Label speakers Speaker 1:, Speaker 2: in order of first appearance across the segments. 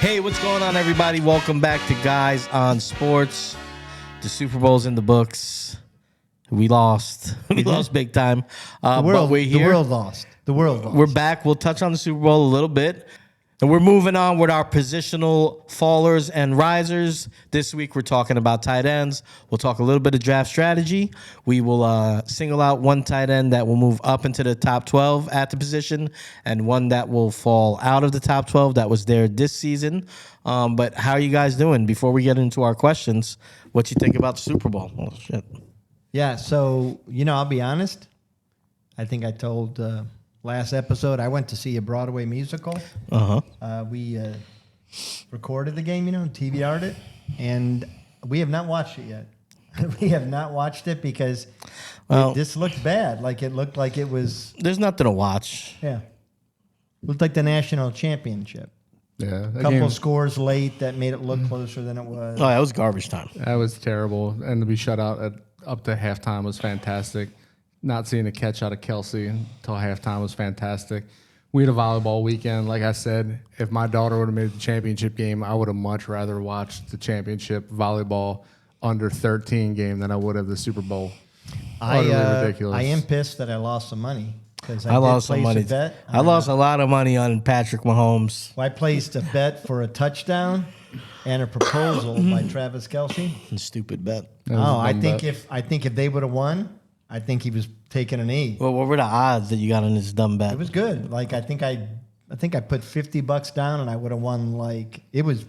Speaker 1: Hey, what's going on, everybody? Welcome back to Guys on Sports. The Super Bowl's in the books. We lost. We lost big time. But we're here.
Speaker 2: The world lost. The world lost.
Speaker 1: We're back. We'll touch on the Super Bowl a little bit. And we're moving on with our positional fallers and risers. This week, we're talking about tight ends. We'll talk a little bit of draft strategy. We will single out one tight end that will move up into the top 12 at the position and one that will fall out of the top 12 that was there this season. But how are you guys doing? Before we get into our questions, what you think about the Super Bowl? Oh, shit.
Speaker 2: Yeah, so, I'll be honest. I think I told last episode I went to see a Broadway musical. We recorded the game, TVR'd it, and we have not watched it yet. We have not watched it because this looked bad. Like, it looked like it was...
Speaker 1: There's nothing to watch.
Speaker 2: Yeah. Looked like the national championship.
Speaker 3: Yeah.
Speaker 2: A couple scores late that made it look closer than it was.
Speaker 1: Oh, that was garbage time.
Speaker 3: That was terrible. And to be shut out up to halftime was fantastic. Not seeing a catch out of Kelsey until halftime was fantastic. We had a volleyball weekend. Like I said, if my daughter would have made the championship game, I would have much rather watched the championship volleyball under 13 game than I would have the Super Bowl. Utterly ridiculous.
Speaker 2: I am pissed that I lost some money.
Speaker 1: I lost some money. I lost a lot of money on Patrick Mahomes.
Speaker 2: Well, I placed a bet for a touchdown and a proposal by Travis Kelce.
Speaker 1: Stupid bet.
Speaker 2: I think if they would have won, I think he was taking an E.
Speaker 1: Well, what were the odds that you got on this dumb bet?
Speaker 2: It was good. Like I think I put $50 down and I would have won it was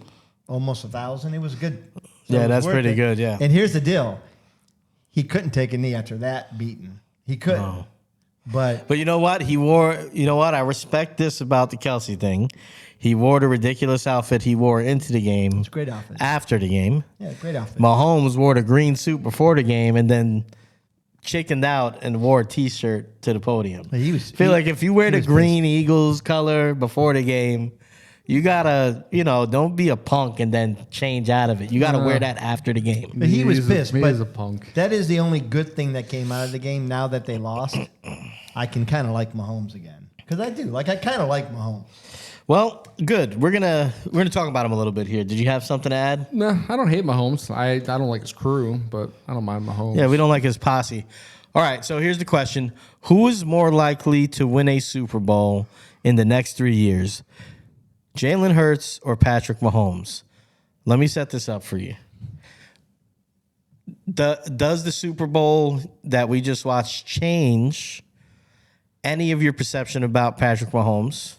Speaker 2: almost 1,000. It was good. So
Speaker 1: yeah, that's pretty good. Yeah.
Speaker 2: And here's the deal: he couldn't take a knee after that beating. He couldn't.
Speaker 1: No.
Speaker 2: But
Speaker 1: you know what? He wore. You know what? I respect this about the Kelsey thing. He wore the ridiculous outfit he wore into the game.
Speaker 2: It's a great outfit.
Speaker 1: After the game.
Speaker 2: Yeah, great outfit.
Speaker 1: Mahomes wore the green suit before the game and then chickened out and wore a T-shirt to the podium. Like if you wear the green pissed. Eagles color before the game, you gotta, don't be a punk and then change out of it. You gotta wear that after the game.
Speaker 2: But he was pissed.
Speaker 3: He is a punk.
Speaker 2: That is the only good thing that came out of the game. Now that they lost, I can kind of like Mahomes again because I do. Like I kind of like Mahomes.
Speaker 1: Well, good. We're gonna talk about him a little bit here. Did you have something to add?
Speaker 3: No, I don't hate Mahomes. I don't like his crew, but I don't mind Mahomes.
Speaker 1: Yeah, we don't like his posse. All right, so here's the question. Who is more likely to win a Super Bowl in the next 3 years? Jalen Hurts or Patrick Mahomes? Let me set this up for you. Does the Super Bowl that we just watched change any of your perception about Patrick Mahomes?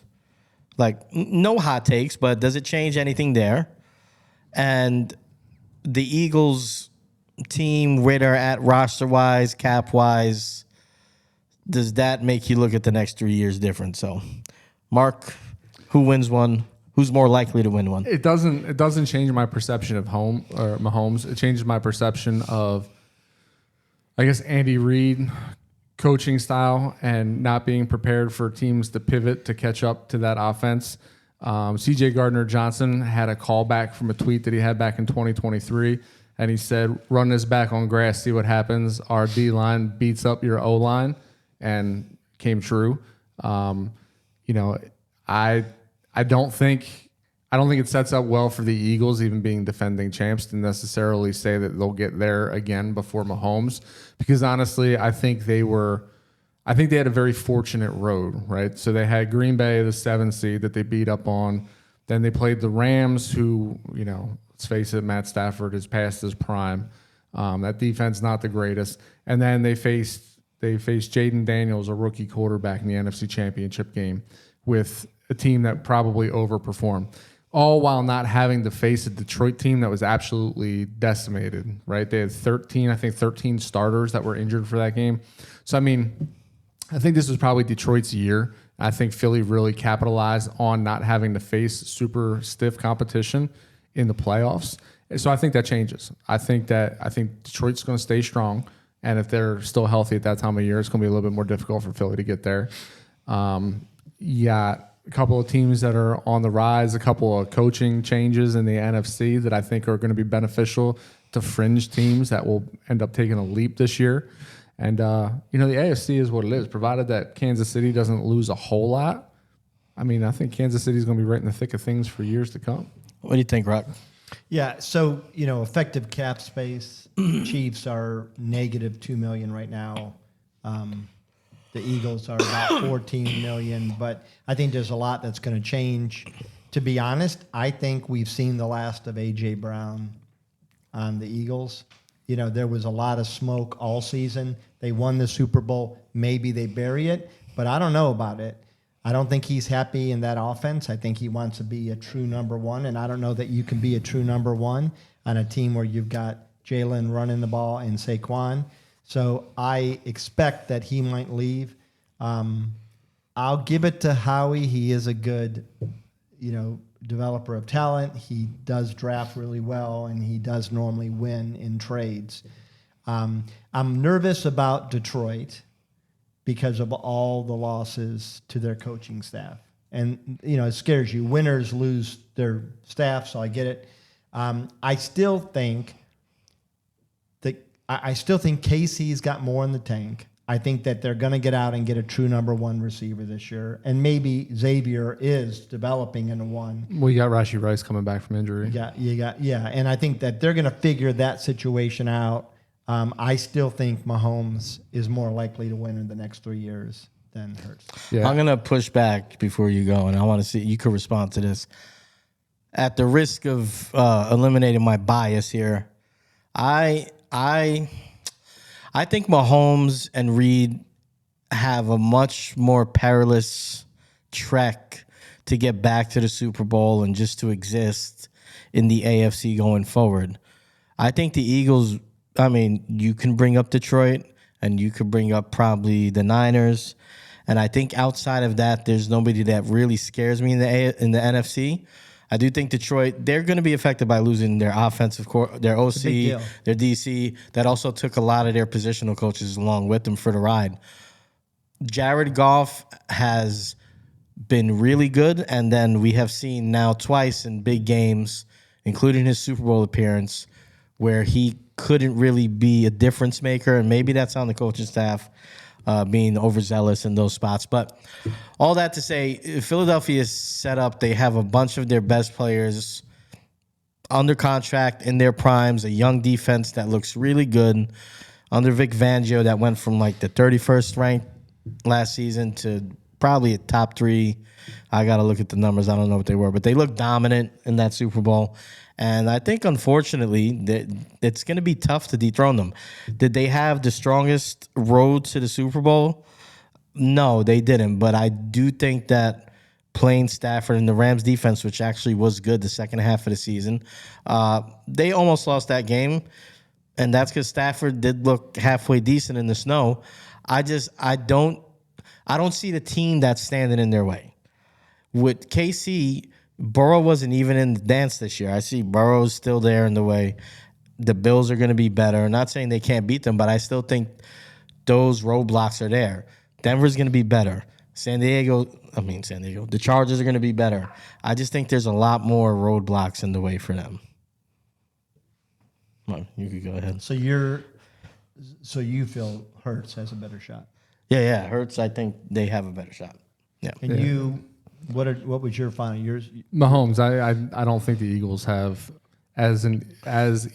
Speaker 1: Like, no hot takes, but does it change anything there? And the Eagles team, where they're at roster-wise, cap-wise, does that make you look at the next 3 years different? So, Mark, who wins one? Who's more likely to win one?
Speaker 3: It doesn't change my perception of Mahomes. It changes my perception of, I guess, Andy Reid coaching style and not being prepared for teams to pivot to catch up to that offense. CJ Gardner-Johnson had a callback from a tweet that he had back in 2023, and he said, "Run this back on grass, see what happens. Our D-line beats up your O-line," and came true. I don't think it sets up well for the Eagles, even being defending champs, to necessarily say that they'll get there again before Mahomes. Because honestly, I think they had a very fortunate road, right? So they had Green Bay, the 7th seed that they beat up on. Then they played the Rams, who, let's face it, Matt Stafford is past his prime. That defense not the greatest. And then they faced Jaden Daniels, a rookie quarterback, in the NFC Championship game with a team that probably overperformed, all while not having to face a Detroit team that was absolutely decimated, right? They had 13 starters that were injured for that game. So, I think this was probably Detroit's year. I think Philly really capitalized on not having to face super stiff competition in the playoffs. So I think that changes. I think Detroit's going to stay strong, and if they're still healthy at that time of year, it's going to be a little bit more difficult for Philly to get there. A couple of teams that are on the rise, a couple of coaching changes in the NFC that I think are going to be beneficial to fringe teams that will end up taking a leap this year. And, the AFC is what it is, provided that Kansas City doesn't lose a whole lot. I think Kansas City is going to be right in the thick of things for years to come.
Speaker 1: What do you think, Rock?
Speaker 2: Yeah, so effective cap space. Chiefs are negative $2 million right now. The Eagles are about $14 million, but I think there's a lot that's going to change. To be honest, I think we've seen the last of A.J. Brown on the Eagles. There was a lot of smoke all season. They won the Super Bowl. Maybe they bury it, but I don't know about it. I don't think he's happy in that offense. I think he wants to be a true number one, and I don't know that you can be a true number one on a team where you've got Jalen running the ball and Saquon. So I expect that he might leave. I'll give it to Howie. He is a good, developer of talent. He does draft really well, and he does normally win in trades. I'm nervous about Detroit because of all the losses to their coaching staff. And, it scares you. Winners lose their staff, so I get it. I still think KC's got more in the tank. I think that they're going to get out and get a true number one receiver this year. And maybe Xavier is developing into one.
Speaker 3: Well, you got Rashee Rice coming back from injury.
Speaker 2: Yeah. And I think that they're going to figure that situation out. I still think Mahomes is more likely to win in the next 3 years than Hurts.
Speaker 1: Yeah. I'm going to push back before you go, and I want to see you could respond to this. At the risk of eliminating my bias here, I think Mahomes and Reed have a much more perilous trek to get back to the Super Bowl and just to exist in the AFC going forward. I think the Eagles, you can bring up Detroit and you could bring up probably the Niners. And I think outside of that, there's nobody that really scares me in the NFC. I do think Detroit, they're going to be affected by losing their offensive their OC, their DC. That also took a lot of their positional coaches along with them for the ride. Jared Goff has been really good, and then we have seen now twice in big games, including his Super Bowl appearance, where he couldn't really be a difference maker, and maybe that's on the coaching staff being overzealous in those spots. But all that to say, Philadelphia is set up. They have a bunch of their best players under contract in their primes, a young defense that looks really good under Vic Fangio that went from like the 31st ranked last season to probably a top 3. I got to look at the numbers. I don't know what they were, but they looked dominant in that Super Bowl. And I think, unfortunately, that it's going to be tough to dethrone them. Did they have the strongest road to the Super Bowl? No, they didn't. But I do think that playing Stafford and the Rams defense, which actually was good the second half of the season, they almost lost that game. And that's because Stafford did look halfway decent in the snow. I don't see the team that's standing in their way. With KC, Burrow wasn't even in the dance this year. I see Burrow's still there in the way. The Bills are going to be better. I'm not saying they can't beat them, but I still think those roadblocks are there. Denver's going to be better. San Diego. The Chargers are going to be better. I just think there's a lot more roadblocks in the way for them. Well, you could go ahead.
Speaker 2: So you feel Hurts has a better shot?
Speaker 1: Yeah. Hurts, I think they have a better shot. Yeah.
Speaker 2: And you, what was your final? Yours?
Speaker 3: Mahomes. I don't think the Eagles have as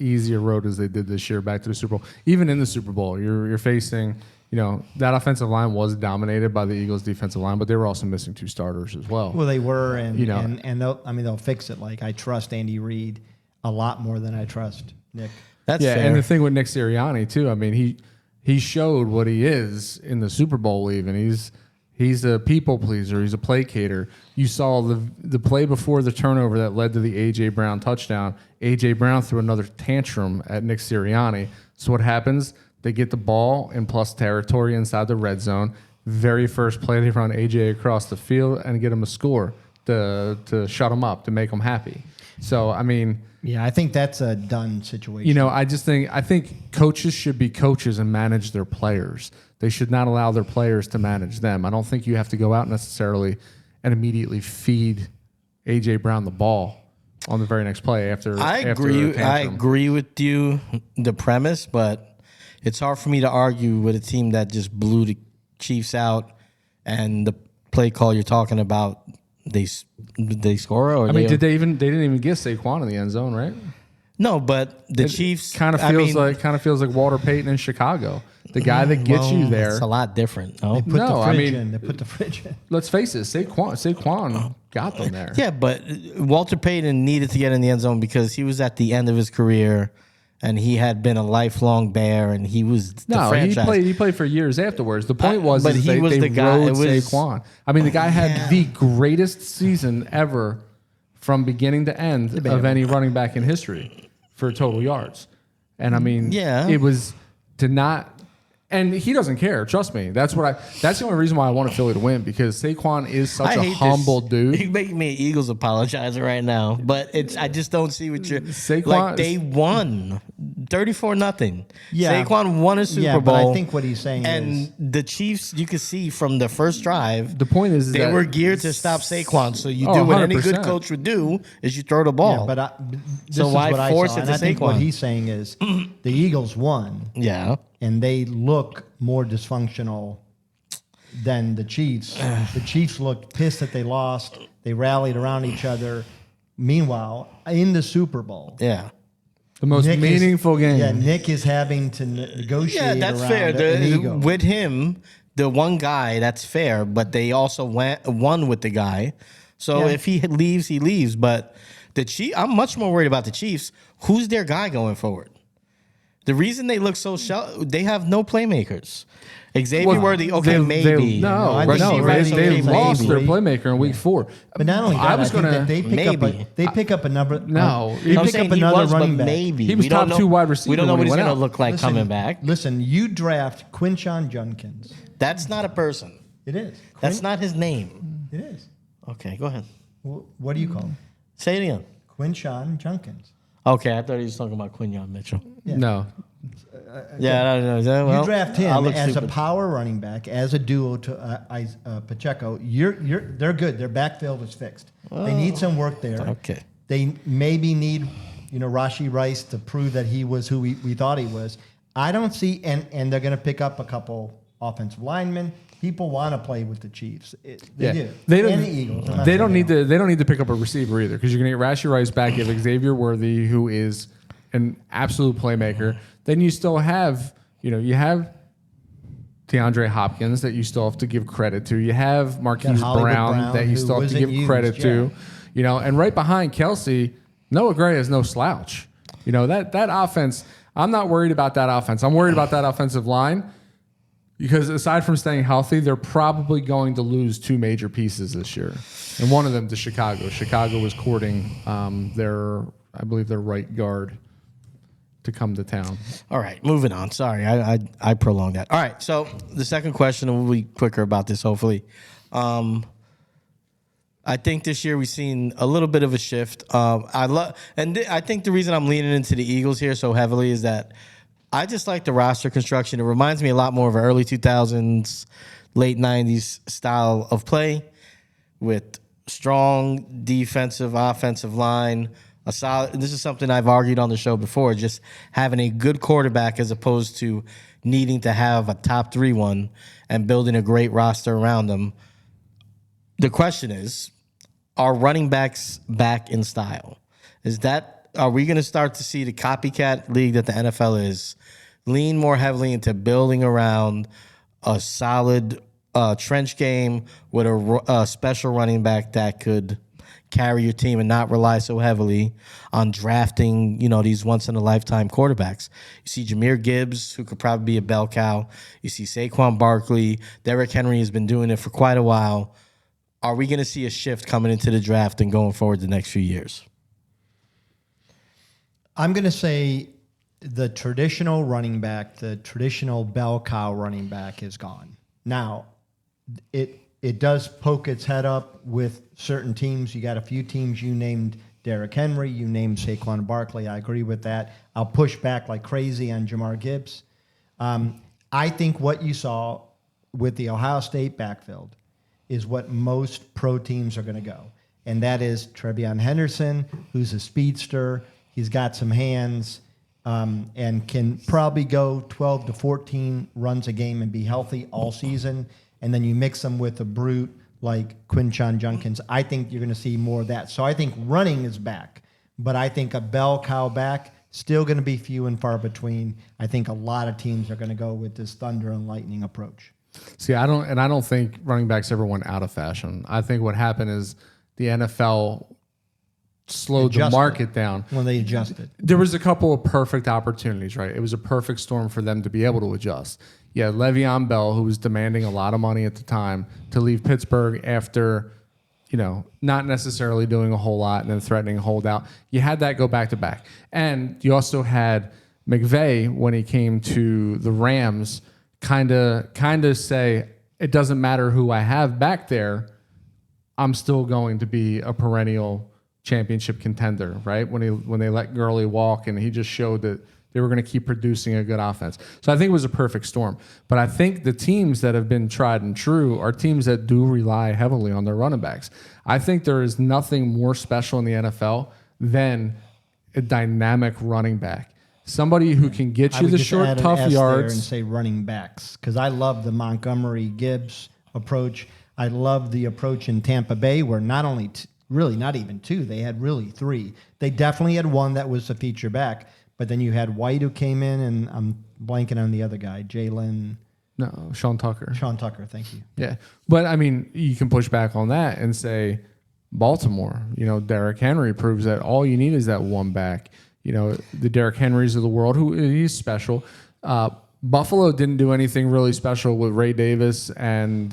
Speaker 3: easy a road as they did this year back to the Super Bowl. Even in the Super Bowl, you're facing. That offensive line was dominated by the Eagles' defensive line, but they were also missing 2 starters as well.
Speaker 2: Well, they were, and they'll fix it. Like, I trust Andy Reid a lot more than I trust Nick.
Speaker 1: That's fair.
Speaker 3: And the thing with Nick Sirianni too. He showed what he is in the Super Bowl. Even he's a people pleaser. He's a placater. You saw the play before the turnover that led to the A.J. Brown touchdown. A.J. Brown threw another tantrum at Nick Sirianni. So what happens? They get the ball in plus territory inside the red zone. Very first play, they run A.J. across the field and get him a score to shut him up, to make him happy. So,
Speaker 2: yeah, I think that's a done situation.
Speaker 3: I think coaches should be coaches and manage their players. They should not allow their players to manage them. I don't think you have to go out necessarily and immediately feed A.J. Brown the ball on the very next play after.
Speaker 1: I agree with you, the premise, but it's hard for me to argue with a team that just blew the Chiefs out, and the play call you're talking about, they didn't they score or
Speaker 3: I mean, they didn't even get Saquon in the end zone, right?
Speaker 1: No, but the Chiefs
Speaker 3: kind of feels like Walter Payton in Chicago. The guy that gets you there.
Speaker 1: It's a lot different. No,
Speaker 2: They put the fridge in.
Speaker 3: Let's face it, Saquon got them there.
Speaker 1: Yeah, but Walter Payton needed to get in the end zone because he was at the end of his career, and he had been a lifelong Bear, and he was the franchise.
Speaker 3: He played for years afterwards. The point was,
Speaker 1: but he was the guy.
Speaker 3: Rode Saquon. I mean, the guy had the greatest season ever from beginning to end of any running back in history for total yards. And I mean, it was to not. And he doesn't care. Trust me. That's the only reason why I wanted Philly to win, because Saquon is such a humble dude.
Speaker 1: You're making me an Eagles apologizer right now, but I just don't see what you're.
Speaker 3: Saquon,
Speaker 1: like, they won 34-0.
Speaker 2: Yeah.
Speaker 1: Saquon won a Super Bowl.
Speaker 2: But I think what he's saying is,
Speaker 1: the Chiefs, you can see from the first drive.
Speaker 3: The point is
Speaker 1: they were geared to stop Saquon. So you do what any good coach would do is you throw the ball.
Speaker 2: Yeah, but this is what I saw. And I think what he's saying is the Eagles won.
Speaker 1: Yeah.
Speaker 2: And they look more dysfunctional than the Chiefs. The Chiefs looked pissed that they lost. They rallied around each other. Meanwhile, in the Super Bowl,
Speaker 3: the most meaningful game.
Speaker 2: Yeah, Nick is having to negotiate.
Speaker 1: Yeah, that's
Speaker 2: around
Speaker 1: fair.
Speaker 2: an ego.
Speaker 1: With him, the one guy, that's fair. But they also won with the guy. So if he leaves, he leaves. But the Chiefs, I'm much more worried about the Chiefs. Who's their guy going forward? The reason they look so they have no playmakers. Xavier Worthy, maybe.
Speaker 3: They lost their playmaker in week 4.
Speaker 2: But not only that, they pick up a number.
Speaker 1: No,
Speaker 2: they pick up another running back.
Speaker 1: Maybe
Speaker 3: he was top 2 wide receiver.
Speaker 1: We don't know what he's going to
Speaker 3: out.
Speaker 1: look like coming back.
Speaker 2: Listen, you draft Quinshon Judkins.
Speaker 1: That's not a person.
Speaker 2: It is.
Speaker 1: That's not his name.
Speaker 2: It is.
Speaker 1: Okay, go ahead.
Speaker 2: What do you call him?
Speaker 1: Say it again.
Speaker 2: Quinshon Judkins.
Speaker 1: Okay, I thought he was talking about Quinyon Mitchell.
Speaker 2: Yeah.
Speaker 3: No.
Speaker 2: You draft him as a power running back, as a duo to Pacheco. They're good. Their backfield is fixed. They need some work there.
Speaker 1: Okay.
Speaker 2: They maybe need, Rashee Rice to prove that he was who we thought he was. I don't see, and they're going to pick up a couple offensive linemen. People want to play with the Chiefs. They do. And the Eagles.
Speaker 3: They don't need to pick up a receiver either, because you're going to get Rashee Rice back. You have Xavier Worthy, who is an absolute playmaker. Then you still have, you have DeAndre Hopkins that you still have to give credit to. You have Marquise Brown that you still have to give credit to. And right behind Kelsey, Noah Gray is no slouch. That offense. I'm not worried about that offense. I'm worried about that offensive line. Because aside from staying healthy, they're probably going to lose 2 major pieces this year, and one of them to Chicago. Chicago was courting their right guard to come to town.
Speaker 1: All right, moving on. Sorry, I prolonged that. All right, so the second question, and we'll be quicker about this, hopefully. I think this year we've seen a little bit of a shift. I think the reason I'm leaning into the Eagles here so heavily is that I just like the roster construction. It reminds me a lot more of an early 2000s, late 90s style of play with strong defensive, offensive line, a solid. This is something I've argued on the show before, just having a good quarterback as opposed to needing to have a top 3 one and building a great roster around them. The question is, are running backs back in style? Are we going to start to see the copycat league that the NFL is lean more heavily into building around a solid trench game with a special running back that could carry your team and not rely so heavily on drafting, these once-in-a-lifetime quarterbacks? You see Jahmyr Gibbs, who could probably be a bell cow. You see Saquon Barkley. Derrick Henry has been doing it for quite a while. Are we going to see a shift coming into the draft and going forward the next few years?
Speaker 2: I'm going to say the traditional running back, the traditional bell cow running back is gone. Now, it does poke its head up with certain teams. You got a few teams. You named Derrick Henry. You named Saquon Barkley. I agree with that. I'll push back like crazy on Jahmyr Gibbs. I think what you saw with the Ohio State backfield is what most pro teams are going to go. And that is Trevion Henderson, who's a speedster. He's got some hands and can probably go 12 to 14 runs a game and be healthy all season. And then you mix them with a brute like Quinshon Judkins. I think you're going to see more of that. So I think running is back, but I think a bell cow back, still going to be few and far between. I think a lot of teams are going to go with this thunder and lightning approach.
Speaker 3: See, I don't think running backs ever went out of fashion. I think what happened is the NFL slowed the market down
Speaker 2: when they adjusted.
Speaker 3: There was a couple of perfect opportunities, right? It was a perfect storm for them to be able to adjust. Yeah, Le'Veon Bell, who was demanding a lot of money at the time, to leave Pittsburgh after, not necessarily doing a whole lot and then threatening a holdout. You had that go back to back. And you also had McVay, when he came to the Rams, kind of say, it doesn't matter who I have back there, I'm still going to be a perennial championship contender, right? When they let Gurley walk, and he just showed that they were going to keep producing a good offense. So I think it was a perfect storm. But I think the teams that have been tried and true are teams that do rely heavily on their running backs. I think there is nothing more special in the NFL than a dynamic running back. Somebody who can get you the short, tough yards.
Speaker 2: And say running backs, because I love the Montgomery Gibbs approach. I love the approach in Tampa Bay, where not only really not even two, they had really three. They definitely had one that was a feature back, but then you had White, who came in, and I'm blanking on the other guy,
Speaker 3: Sean Tucker.
Speaker 2: Sean Tucker, thank you.
Speaker 3: Yeah, but I mean, you can push back on that and say Baltimore. Derrick Henry proves that all you need is that one back. The Derrick Henrys of the world, who he's special. Buffalo didn't do anything really special with Ray Davis and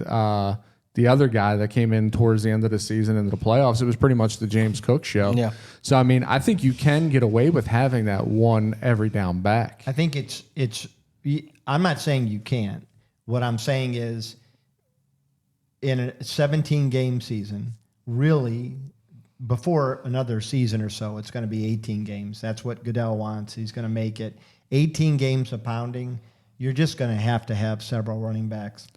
Speaker 3: the other guy that came in towards the end of the season into the playoffs. It was pretty much the James Cook show.
Speaker 1: Yeah.
Speaker 3: So, I mean, I think you can get away with having that one every down back.
Speaker 2: I think it's I'm not saying you can't. What I'm saying is in a 17-game season, really, before another season or so, it's going to be 18 games. That's what Goodell wants. He's going to make it 18 games of pounding. You're just going to have several running backs.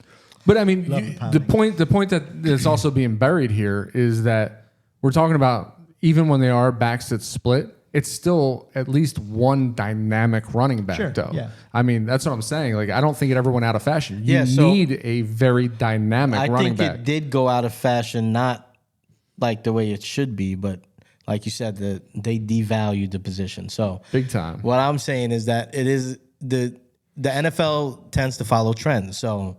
Speaker 3: But I mean, the point that is also being buried here is that we're talking about, even when they are backs that split, it's still at least one dynamic running back, though. Yeah. I mean, that's what I'm saying. Like, I don't think it ever went out of fashion. You need a very dynamic running back.
Speaker 1: I think it did go out of fashion, not like the way it should be, but like you said, they devalued the position. So
Speaker 3: big time.
Speaker 1: What I'm saying is that it is the NFL tends to follow trends. So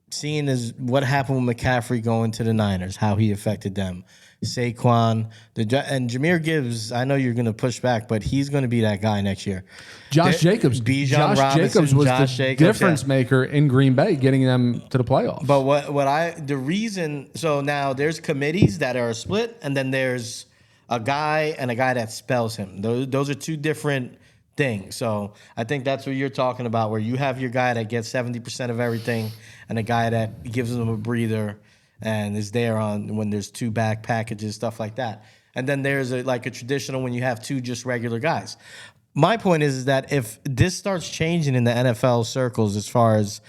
Speaker 1: seeing as what happened with McCaffrey going to the Niners, how he affected them. Saquon, and Jahmyr Gibbs, I know you're going to push back, but he's going to be that guy next year.
Speaker 3: Josh Jacobs was the difference maker in Green Bay, getting them to the playoffs.
Speaker 1: But the reason, so now there's committees that are split, and then there's a guy and a guy that spells him. Those are two different thing. So I think that's what you're talking about, where you have your guy that gets 70% of everything and a guy that gives them a breather and is there on when there's two back packages, stuff like that. And then there's a traditional when you have two just regular guys. My point is that if this starts changing in the NFL circles, as far as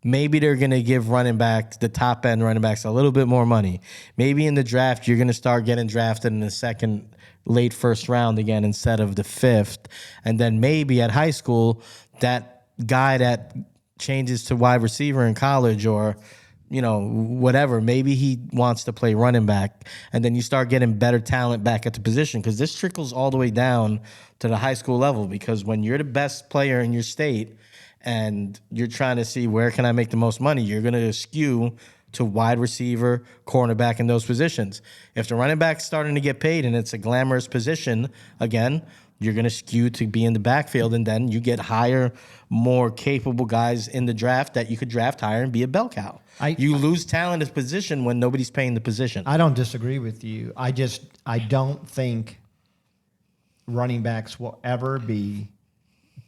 Speaker 1: maybe they're going to give the top end running backs a little bit more money. Maybe in the draft, you're going to start getting drafted in the second, late first round again instead of the fifth. And then maybe at high school, that guy that changes to wide receiver in college or, whatever, maybe he wants to play running back. And then you start getting better talent back at the position, because this trickles all the way down to the high school level. Because when you're the best player in your state and you're trying to see where can I make the most money, you're going to skew to wide receiver, cornerback, in those positions. If the running back's starting to get paid and it's a glamorous position, again, you're going to skew to be in the backfield, and then you get higher, more capable guys in the draft that you could draft higher and be a bell cow. You lose talent at position when nobody's paying the position.
Speaker 2: I don't disagree with you. I don't think running backs will ever be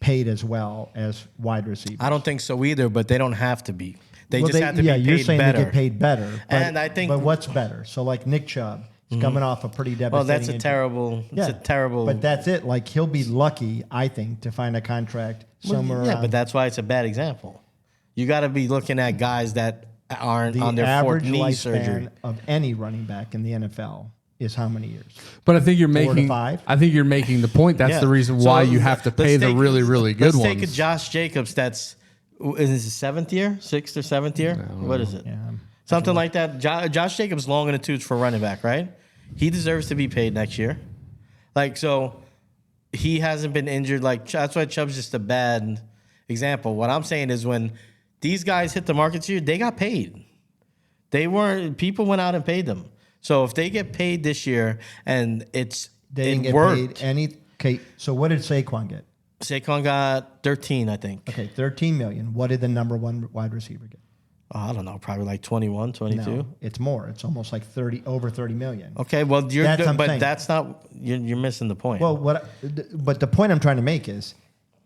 Speaker 2: paid as well as wide receivers.
Speaker 1: I don't think so either, but they don't have to be. They have to be paid better.
Speaker 2: Yeah, you're saying they get paid better.
Speaker 1: And I think,
Speaker 2: but what's better? So like Nick Chubb, he's coming off a pretty devastating.
Speaker 1: Well, that's a terrible.
Speaker 2: But that's it. Like, he'll be lucky, I think, to find a contract somewhere.
Speaker 1: Yeah, but that's why it's a bad example. You got to be looking at guys that aren't on their fourth knee surgery.
Speaker 2: The average lifespan of any running back in the NFL is how many years?
Speaker 3: But I think you're
Speaker 2: 4 to 5.
Speaker 3: I think you're making the point. That's the reason why you have to pay the really, really good ones.
Speaker 1: Let's take a Josh Jacobs. Is his 7th year, 6th or 7th year? What is it?
Speaker 2: Yeah.
Speaker 1: Something like that. Josh Jacobs long in the tooth for running back, right? He deserves to be paid next year. Like, so he hasn't been injured. Like, that's why Chubb's just a bad example. What I'm saying is when these guys hit the market this year, they got paid. People went out and paid them. So if they get paid this year and
Speaker 2: They didn't get
Speaker 1: worked,
Speaker 2: paid any. Okay, so what did Saquon get?
Speaker 1: Saquon got 13, I think.
Speaker 2: Okay, $13 million. What did the number one wide receiver get?
Speaker 1: Oh, I don't know, probably like 21, 22.
Speaker 2: No, it's more. It's almost like over $30 million.
Speaker 1: Okay, well,
Speaker 2: Saying.
Speaker 1: that's not you're missing the point.
Speaker 2: Well, but the point I'm trying to make is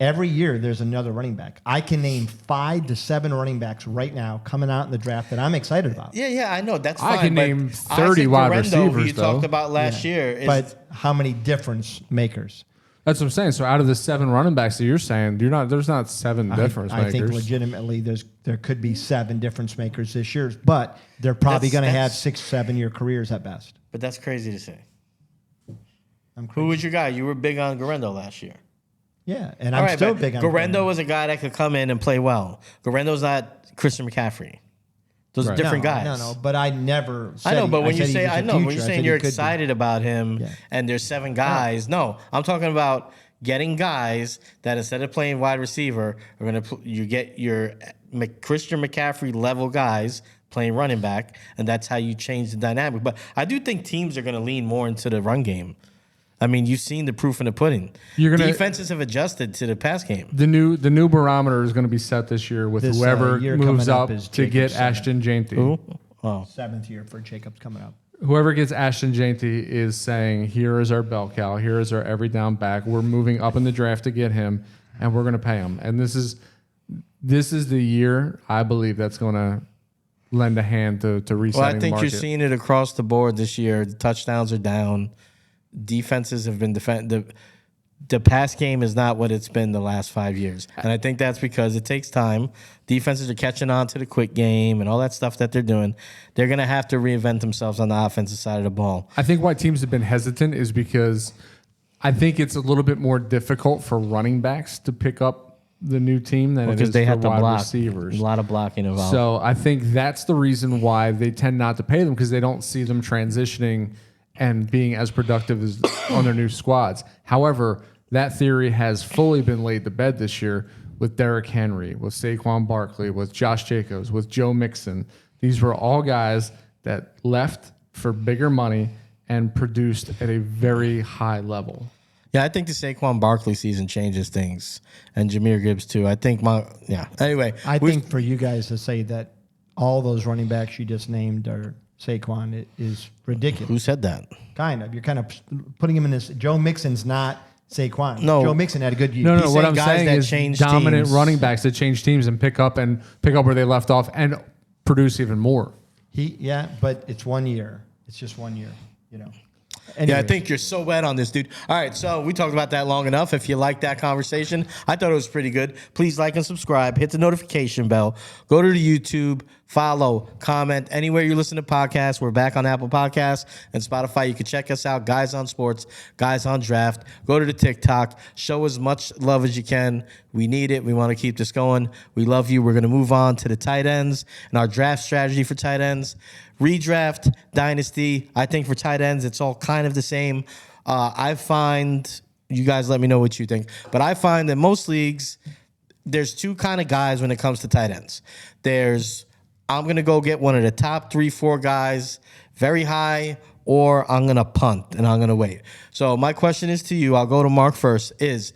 Speaker 2: every year there's another running back. I can name 5 to 7 running backs right now coming out in the draft that I'm excited about.
Speaker 1: Yeah, I know that's fine.
Speaker 3: I can
Speaker 1: but
Speaker 3: name 30
Speaker 1: Isaac
Speaker 3: wide
Speaker 1: Guerrero,
Speaker 3: receivers,
Speaker 1: who you
Speaker 3: though.
Speaker 1: talked about last year.
Speaker 2: But how many difference makers?
Speaker 3: That's what I'm saying. So out of the 7 running backs that you're saying, there's not 7 difference
Speaker 2: I
Speaker 3: makers.
Speaker 2: think legitimately there could be 7 difference makers this year, but they're probably going to have 6-7 year careers at best.
Speaker 1: But that's crazy to say.
Speaker 2: I'm
Speaker 1: Who
Speaker 2: crazy.
Speaker 1: was your guy? You were big on Guerrero last year.
Speaker 2: Yeah, and
Speaker 1: All
Speaker 2: I'm
Speaker 1: right,
Speaker 2: still
Speaker 1: but
Speaker 2: big on
Speaker 1: Guerrero was a guy that could come in and play well. Guerendo's not Christian McCaffrey. Those are
Speaker 3: Right.
Speaker 1: different guys.
Speaker 2: No, but I never said
Speaker 1: I know, but when you
Speaker 2: said he
Speaker 1: say
Speaker 2: was the
Speaker 1: I know when
Speaker 2: future.
Speaker 1: you're
Speaker 2: I
Speaker 1: saying
Speaker 2: said
Speaker 1: you're
Speaker 2: he could be.
Speaker 1: excited about him
Speaker 2: Yeah.
Speaker 1: and there's 7 guys. No, I'm talking about getting guys that instead of playing wide receiver are going to you get your Christian McCaffrey level guys playing running back, and that's how you change the dynamic. But I do think teams are going to lean more into the run game. I mean, you've seen the proof in the pudding. Defenses have adjusted to the pass game.
Speaker 3: The new barometer is going to be set this year with
Speaker 2: This,
Speaker 3: whoever
Speaker 2: year
Speaker 3: moves
Speaker 2: coming up
Speaker 3: up
Speaker 2: is
Speaker 3: to get
Speaker 2: Jacob's
Speaker 3: Ashton Jainty.
Speaker 1: Who? Oh,
Speaker 2: 7th year for Jacobs coming up.
Speaker 3: Whoever gets Ashton Jainty is saying, here is our bell cow. Here is our every down back. We're moving up in the draft to get him, and we're going to pay him. And this is the year, I believe, that's going to lend a hand to resetting
Speaker 1: well, I
Speaker 3: the
Speaker 1: think
Speaker 3: market.
Speaker 1: you're seeing it across the board this year. The touchdowns are down. Defenses have been the pass game is not what it's been the last 5 years. And I think that's because it takes time. Defenses are catching on to the quick game and all that stuff that they're doing. They're going to have to reinvent themselves on the offensive side of the ball.
Speaker 3: I think why teams have been hesitant is because I think it's a little bit more difficult for running backs to pick up the new team than it
Speaker 1: Because
Speaker 3: is
Speaker 1: they
Speaker 3: for
Speaker 1: have to
Speaker 3: wide
Speaker 1: block.
Speaker 3: receivers.
Speaker 1: A lot of blocking involved.
Speaker 3: So I think that's the reason why they tend not to pay them, because they don't see them transitioning and being as productive as on their new squads. However, that theory has fully been laid to bed this year with Derrick Henry, with Saquon Barkley, with Josh Jacobs, with Joe Mixon. These were all guys that left for bigger money and produced at a very high level.
Speaker 1: Yeah, I think the Saquon Barkley season changes things, and Jahmyr Gibbs too. I think Anyway,
Speaker 2: I think for you guys to say that all those running backs you just named are Saquon is ridiculous.
Speaker 1: who said that?
Speaker 2: Kind of. You're kind of putting him in this. Joe Mixon's not Saquon.
Speaker 1: No.
Speaker 2: Joe Mixon had a good year.
Speaker 3: No,
Speaker 1: He's
Speaker 3: what
Speaker 1: saying
Speaker 3: I'm
Speaker 1: guys
Speaker 3: saying
Speaker 1: that
Speaker 3: is
Speaker 1: change
Speaker 3: dominant
Speaker 1: teams.
Speaker 3: running backs that change teams and pick up where they left off and produce even more.
Speaker 2: But it's 1 year. It's just 1 year,
Speaker 1: Yeah, I
Speaker 2: Anyways.
Speaker 1: think you're so wet on this, dude. All right, so we talked about that long enough. If you like that conversation, I thought it was pretty good. Please like and subscribe. Hit the notification bell. Go to the YouTube. Follow, comment. Anywhere you listen to podcasts, we're back on Apple Podcasts and Spotify. You can check us out, Guys on Sports, Guys on Draft. Go to the TikTok. Show as much love as you can. We need it. We want to keep this going. We love you. We're going to move on to the tight ends and our draft strategy for tight ends. Redraft, dynasty. I think for tight ends, it's all kind of the same. I find, you guys let me know what you think, but I find that most leagues, there's 2 kind of guys when it comes to tight ends. I'm going to go get one of the top 3-4 guys very high, or I'm going to punt and I'm going to wait. So my question is to you, I'll go to Mark first, is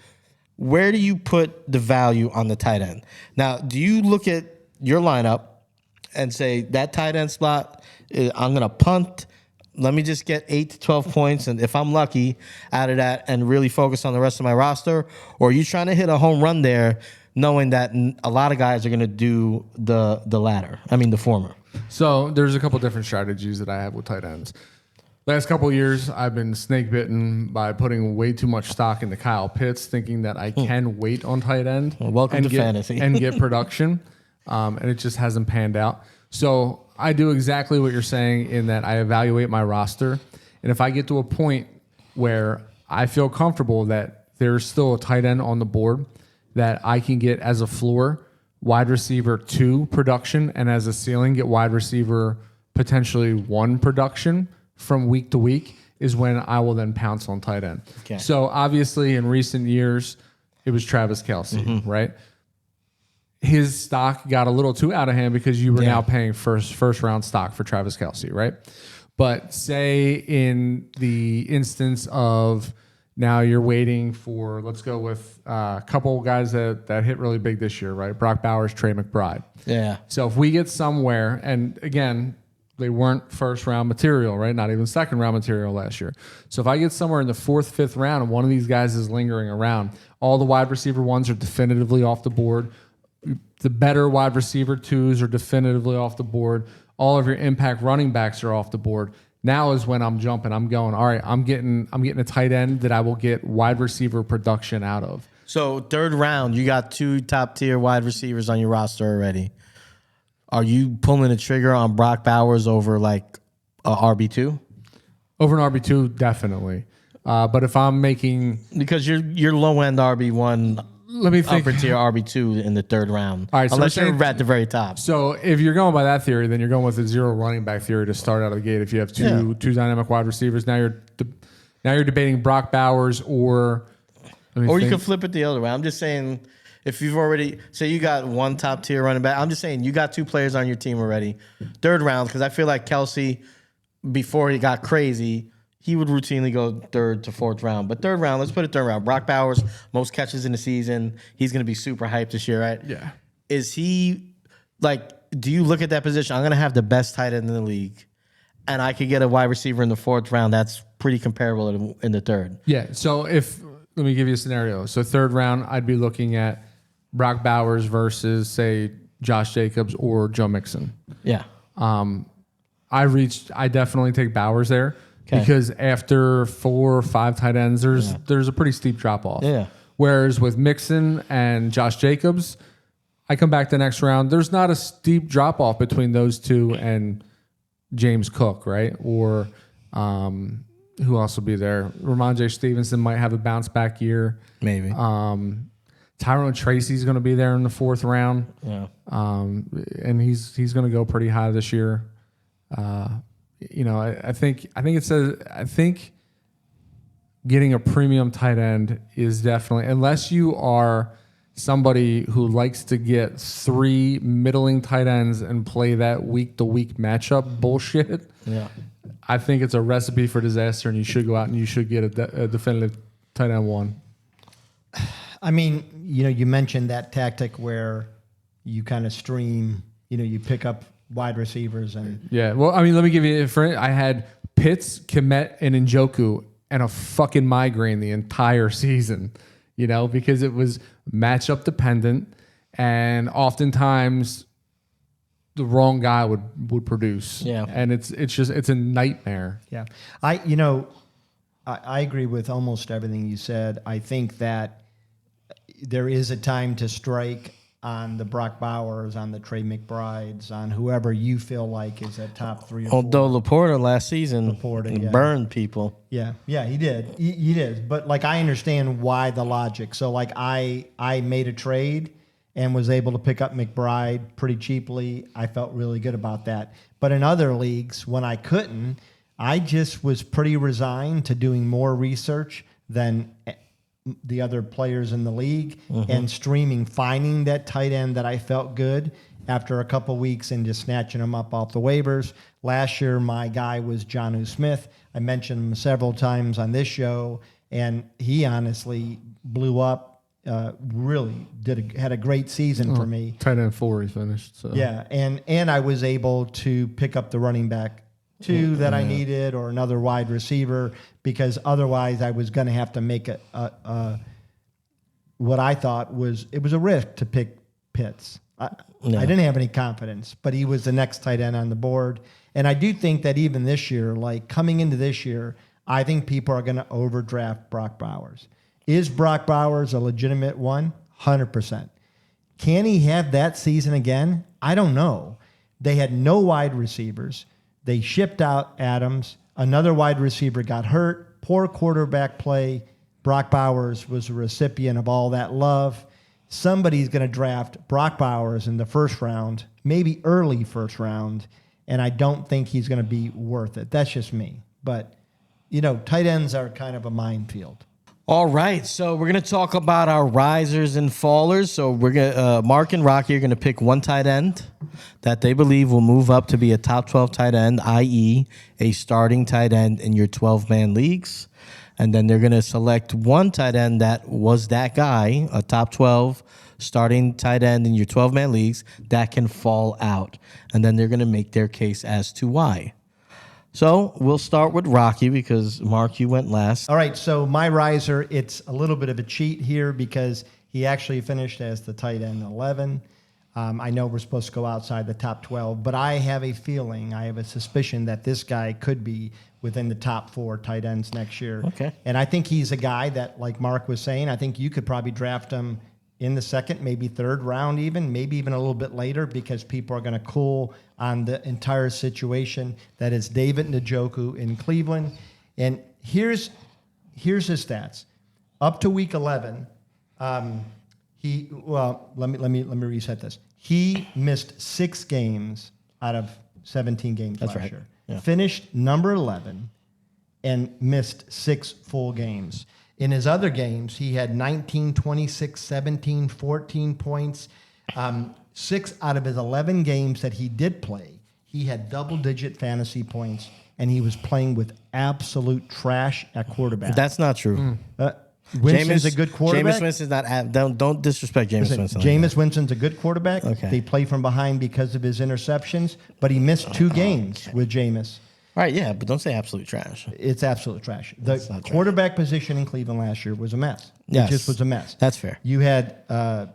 Speaker 1: where do you put the value on the tight end? Now, do you look at your lineup and say that tight end spot, I'm going to punt, let me just get 8 to 12 points, and if I'm lucky out of that and really focus on the rest of my roster? Or are you trying to hit a home run there knowing that a lot of guys are going to do the latter? I mean, the former.
Speaker 3: So there's a couple different strategies that I have with tight ends. Last couple of years, I've been snake bitten by putting way too much stock into Kyle Pitts, thinking that I can wait on tight end.
Speaker 1: Well, welcome to fantasy.
Speaker 3: And get production, and it just hasn't panned out. So I do exactly what you're saying in that I evaluate my roster, and if I get to a point where I feel comfortable that there's still a tight end on the board that I can get as a floor wide receiver 2 production and as a ceiling get wide receiver potentially 1 production from week to week is when I will then pounce on tight end.
Speaker 1: Okay.
Speaker 3: So obviously in recent years, it was Travis Kelce, right? His stock got a little too out of hand because you were now paying first round stock for Travis Kelce, right? But say in the instance of now you're waiting for, let's go with a couple guys that hit really big this year, right? Brock Bowers, Trey McBride.
Speaker 1: Yeah.
Speaker 3: So if we get somewhere, and again, they weren't first round material, right? Not even second round material last year. So if I get somewhere in the 4th, 5th round and one of these guys is lingering around, all the wide receiver 1s are definitively off the board. The better wide receiver 2s are definitively off the board. All of your impact running backs are off the board. Now is when I'm jumping. I'm going, all right, I'm getting a tight end that I will get wide receiver production out of.
Speaker 1: So 3rd round, you got 2 top-tier wide receivers on your roster already. Are you pulling the trigger on Brock Bowers over like a RB2?
Speaker 3: Over an RB2, definitely. But if I'm making...
Speaker 1: Because you're low-end RB1,
Speaker 3: let me think.
Speaker 1: upper tier RB2 in the 3rd round.
Speaker 3: All right, so
Speaker 1: unless
Speaker 3: we're
Speaker 1: you're
Speaker 3: saying-
Speaker 1: at the very top.
Speaker 3: So if you're going by that theory, then you're going with a 0 running back theory to start out of the gate. If you have two dynamic wide receivers, now you're debating Brock Bowers or...
Speaker 1: Or you can flip it the other way. I'm just saying, if you've already, say you got 1 top tier running back, I'm just saying you got 2 players on your team already. 3rd round, because I feel like Kelce, before he got crazy, he would routinely go 3rd to 4th round. But 3rd round, let's put it 3rd round. Brock Bowers, most catches in the season. He's going to be super hyped this year, right?
Speaker 3: Yeah.
Speaker 1: Is he, like, do you look at that position? I'm going to have the best tight end in the league, and I could get a wide receiver in the 4th round that's pretty comparable in the 3rd.
Speaker 3: Yeah, so let me give you a scenario. So 3rd round, I'd be looking at Brock Bowers versus, say, Josh Jacobs or Joe Mixon.
Speaker 1: Yeah.
Speaker 3: I definitely take Bowers there because after 4 or 5 tight ends, there's a pretty steep drop off.
Speaker 1: Yeah.
Speaker 3: Whereas with Mixon and Josh Jacobs, I come back the next round. There's not a steep drop off between those 2 and James Cook, right? Or who else will be there? Ramondre Stevenson might have a bounce back year.
Speaker 1: Maybe.
Speaker 3: Tyrone Tracy's going to be there in the 4th round.
Speaker 1: Yeah.
Speaker 3: And he's going to go pretty high this year. I think getting a premium tight end is definitely, unless you are somebody who likes to get 3 middling tight ends and play that week to week matchup bullshit.
Speaker 1: Yeah.
Speaker 3: I think it's a recipe for disaster, and you should go out and you should get a definitive tight end 1.
Speaker 2: I mean, you mentioned that tactic where you kind of stream, you pick up wide receivers and
Speaker 3: Yeah. Well, I mean, let me give you I had Pitts, Kmet, and Njoku and a fucking migraine the entire season, because it was matchup dependent, and oftentimes the wrong guy would produce.
Speaker 1: Yeah.
Speaker 3: And it's a nightmare.
Speaker 2: yeah. I agree with almost everything you said. I think that there is a time to strike on the Brock Bowers, on the Trey McBrides, on whoever you feel like is at top 3 or 4.
Speaker 1: Although Laporta last season burned people.
Speaker 2: Yeah, he did. He did. But I understand why the logic. So I made a trade and was able to pick up McBride pretty cheaply. I felt really good about that. But in other leagues, when I couldn't, I just was pretty resigned to doing more research than the other players in the league and streaming, finding that tight end that I felt good after a couple weeks and just snatching them up off the waivers. Last year, my guy was Jonnu Smith. I mentioned him several times on this show, and he honestly blew up. Really had a great season for me.
Speaker 3: Tight end 4 he finished. So.
Speaker 2: Yeah, and I was able to pick up the running back 2 that I needed, or another wide receiver, because otherwise I was going to have to make what I thought was a risk to pick Pitts. I didn't have any confidence, but he was the next tight end on the board. And I do think that even this year, coming into this year, I think people are going to overdraft Brock Bowers. Is Brock Bowers a legitimate one? 100%. Can he have that season again? I don't know. They had no wide receivers. They shipped out Adams. Another wide receiver got hurt. Poor quarterback play. Brock Bowers was a recipient of all that love. somebody's going to draft Brock Bowers in the first round, maybe early first round, and I don't think he's going to be worth it. That's just me. But, tight ends are kind of a minefield.
Speaker 1: All right, so we're going to talk about our risers and fallers. So we're going Mark and Rocky are going to pick one tight end that they believe will move up to be a top 12 tight end, i.e. a starting tight end in your 12-man leagues. And then they're going to select one tight end that was that guy, a top 12 starting tight end in your 12-man leagues that can fall out. And then they're going to make their case as to why. So we'll start with Rocky because, Mark, you went last.
Speaker 2: All right, so my riser, it's a little bit of a cheat here because he actually finished as the tight end 11. I know we're supposed to go outside the top 12, but I have a feeling, I have a suspicion that this guy could be within the top 4 tight ends next year.
Speaker 1: Okay.
Speaker 2: And I think he's a guy that, like Mark was saying, I think you could probably draft him in the second, maybe third round even, maybe even a little bit later because people are going to cool on the entire situation. That is David Njoku in Cleveland. And here's his stats. Up to week 11, let me reset this. He missed 6 games out of 17 games last year.
Speaker 1: Yeah.
Speaker 2: Finished number 11 and missed 6 full games. In his other games, he had 19, 26, 17, 14 points. 6 out of his 11 games that he did play, he had double-digit fantasy points, and he was playing with absolute trash at quarterback.
Speaker 1: That's not true.
Speaker 2: Winston's a good quarterback.
Speaker 1: Jameis Winston's not. Don't disrespect Jameis Winston.
Speaker 2: Jameis Winston's a good quarterback.
Speaker 1: Okay.
Speaker 2: They play from behind because of his interceptions, but he missed 2 games with Jameis.
Speaker 1: All right, yeah, but don't say absolute trash.
Speaker 2: It's absolute trash. The
Speaker 1: not trash.
Speaker 2: quarterback position in Cleveland last year was a mess.
Speaker 1: Yes.
Speaker 2: It just was a mess.
Speaker 1: That's fair.
Speaker 2: You had a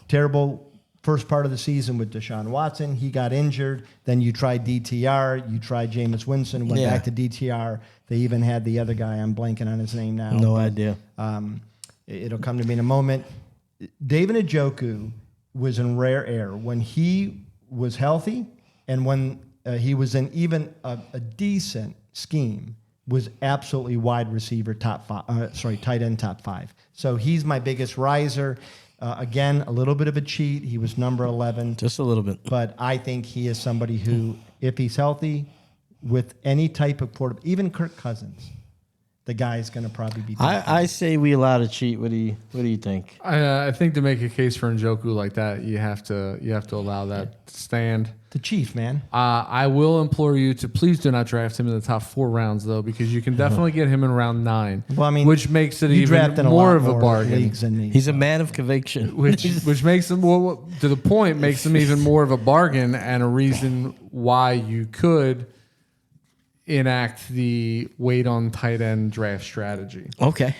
Speaker 2: terrible first part of the season with Deshaun Watson. He got injured. Then you tried DTR. You tried Jameis Winston. Went back to DTR. They even had the other guy. I'm blanking on his name now.
Speaker 1: No idea.
Speaker 2: It'll come to me in a moment. David Njoku was in rare air when he was healthy and when he was in even a decent scheme, was absolutely wide receiver tight end top 5. So he's my biggest riser. Again, a little bit of a cheat. He was number 11.
Speaker 1: Just a little bit.
Speaker 2: But I think he is somebody who, if he's healthy, with any type of quarterback, even Kirk Cousins, the guy's going to probably be.
Speaker 1: I say we allow to cheat. What do you think?
Speaker 3: I think to make a case for Njoku like that, you have to allow that to stand.
Speaker 2: The Chief, man.
Speaker 3: I will implore you to please do not draft him in the top 4 rounds, though, because you can definitely get him in round 9.
Speaker 2: Well, I mean,
Speaker 3: which makes it
Speaker 2: you
Speaker 3: even
Speaker 2: drafted
Speaker 3: more
Speaker 2: a lot
Speaker 3: of a
Speaker 2: more
Speaker 3: bargain.
Speaker 2: leagues than me.
Speaker 1: He's a man of conviction.
Speaker 3: Which makes him to the point makes him even more of a bargain and a reason why you could enact the wait on tight end draft strategy.
Speaker 1: Okay.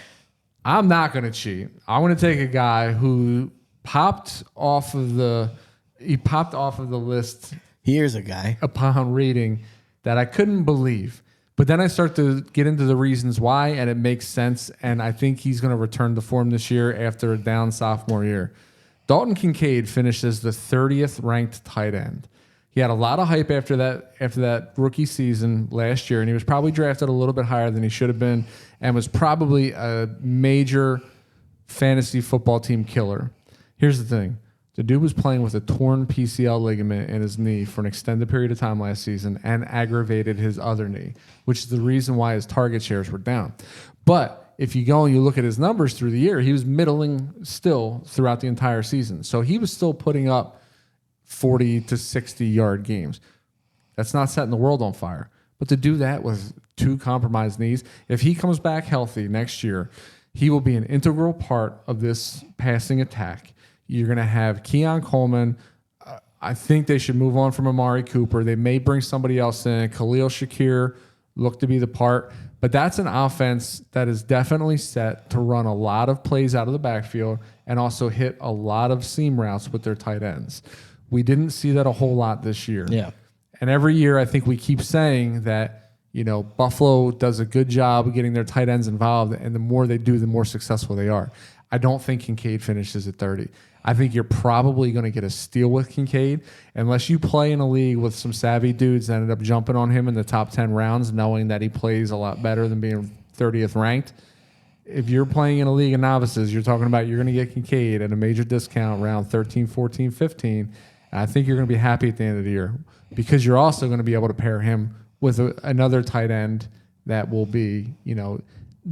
Speaker 3: I'm not going to cheat. I want to take a guy who popped off of the list.
Speaker 1: Here's a guy.
Speaker 3: Upon reading that I couldn't believe. But then I start to get into the reasons why, and it makes sense. And I think he's going to return to form this year after a down sophomore year. Dalton Kincaid finished as the 30th ranked tight end. He had a lot of hype after that rookie season last year, and he was probably drafted a little bit higher than he should have been, and was probably a major fantasy football team killer. Here's the thing. The dude was playing with a torn PCL ligament in his knee for an extended period of time last season and aggravated his other knee, which is the reason why his target shares were down. But if you go and you look at his numbers through the year, he was middling still throughout the entire season. So he was still putting up 40 to 60-yard games. That's not setting the world on fire. But to do that with 2 compromised knees, if he comes back healthy next year, he will be an integral part of this passing attack. You're going to have Keon Coleman. I think they should move on from Amari Cooper. They may bring somebody else in. Khalil Shakir looked to be the part. But that's an offense that is definitely set to run a lot of plays out of the backfield and also hit a lot of seam routes with their tight ends. We didn't see that a whole lot this year.
Speaker 1: Yeah.
Speaker 3: And every year I think we keep saying that, Buffalo does a good job of getting their tight ends involved, and the more they do, the more successful they are. I don't think Kincaid finishes at 30. I think you're probably going to get a steal with Kincaid unless you play in a league with some savvy dudes that ended up jumping on him in the top 10 rounds knowing that he plays a lot better than being 30th ranked. if you're playing in a league of novices, you're talking about you're going to get Kincaid at a major discount around 13, 14, 15. And I think you're going to be happy at the end of the year because you're also going to be able to pair him with another tight end that will be,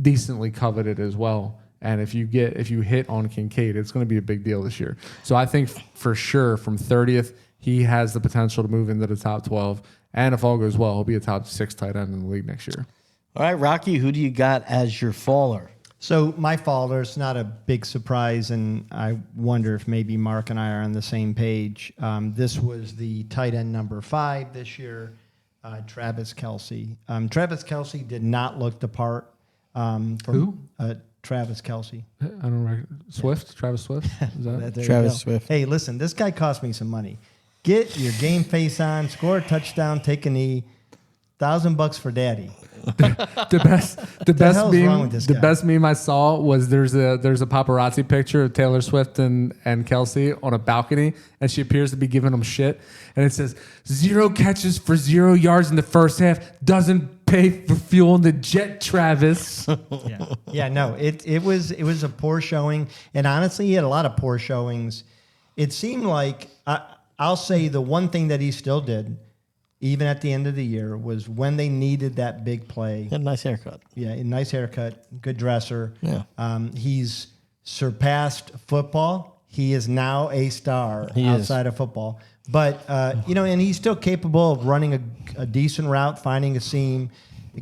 Speaker 3: decently coveted as well. And if you hit on Kincaid, it's going to be a big deal this year. So I think for sure from 30th, he has the potential to move into the top 12. And if all goes well, he'll be a top 6 tight end in the league next year.
Speaker 1: All right, Rocky, who do you got as your faller?
Speaker 2: So my faller is not a big surprise, and I wonder if maybe Mark and I are on the same page. This was the tight end number 5 this year, Travis Kelce. Travis Kelce did not look the part.
Speaker 3: Who?
Speaker 2: Travis Kelce.
Speaker 3: I don't know. Swift? Travis Swift? Is that?
Speaker 2: There you
Speaker 1: Travis
Speaker 2: go.
Speaker 1: Swift.
Speaker 2: Hey, listen, this guy cost me some money. Get your game face on, score a touchdown, take a knee. $1,000 for daddy.
Speaker 3: The best
Speaker 2: hell's wrong with this guy?
Speaker 3: best meme I saw was there's a paparazzi picture of Taylor Swift and Kelsey on a balcony, and she appears to be giving them shit, and it says 0 catches for 0 yards in the first half, doesn't pay for fuel in the jet, Travis.
Speaker 2: Yeah, no, it was a poor showing, and honestly, he had a lot of poor showings. It seemed like I'll say the one thing that he still did, even at the end of the year, was when they needed that big play.
Speaker 1: He had a nice haircut.
Speaker 2: Yeah, a nice haircut, good dresser.
Speaker 1: Yeah.
Speaker 2: He's surpassed football. He is now a star outside of football. But, and he's still capable of running a decent route, finding a seam,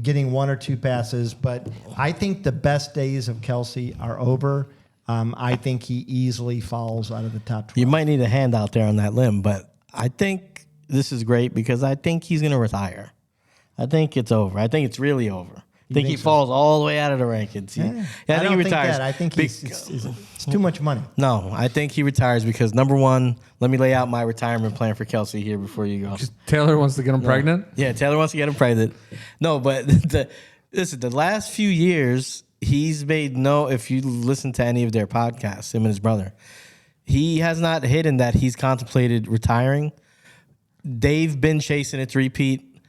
Speaker 2: getting 1 or 2 passes. But I think the best days of Kelce are over. I think he easily falls out of the top 12.
Speaker 1: You might need a hand out there on that limb, but I think this is great because I think he's going to retire. I think it's over. I think it's really over. I think he falls all the way out of the rankings. I think he retires.
Speaker 2: I think it's too much money.
Speaker 1: No, I think he retires because, number one, let me lay out my retirement plan for Kelce here before you go.
Speaker 3: Taylor wants to get him pregnant?
Speaker 1: Yeah, Taylor wants to get him pregnant. No, but listen, the last few years, he's made if you listen to any of their podcasts, him and his brother, he has not hidden that he's contemplated retiring. They've been chasing a three-peat.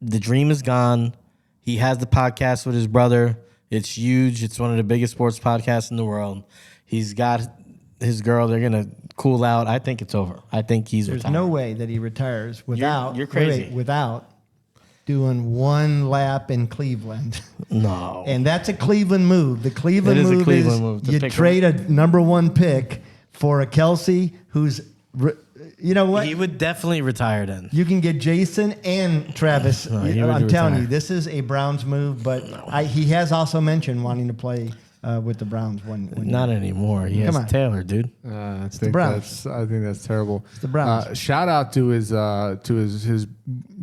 Speaker 1: The dream is gone. He has the podcast with his brother. It's huge. It's one of the biggest sports podcasts in the world. He's got his girl. They're going to cool out. I think it's over. I think he's
Speaker 2: There's
Speaker 1: retired.
Speaker 2: no way that he retires without
Speaker 1: You're crazy.
Speaker 2: without doing 1 lap in Cleveland.
Speaker 1: No.
Speaker 2: And that's a Cleveland move. The Cleveland
Speaker 1: It is a
Speaker 2: move
Speaker 1: Cleveland
Speaker 2: is
Speaker 1: move to
Speaker 2: you
Speaker 1: pick
Speaker 2: trade a number 1 pick for a Kelce who's, you know what?
Speaker 1: He would definitely retire then.
Speaker 2: You can get Jason and Travis.
Speaker 1: No, he would
Speaker 2: I'm telling
Speaker 1: retire.
Speaker 2: you, this is a Browns move, but he has also mentioned wanting to play with the Browns one
Speaker 1: Not anymore. He has
Speaker 2: on.
Speaker 1: Taylor, dude.
Speaker 3: I
Speaker 2: the Browns.
Speaker 3: I think that's terrible. It's
Speaker 2: the Browns.
Speaker 3: Shout out to his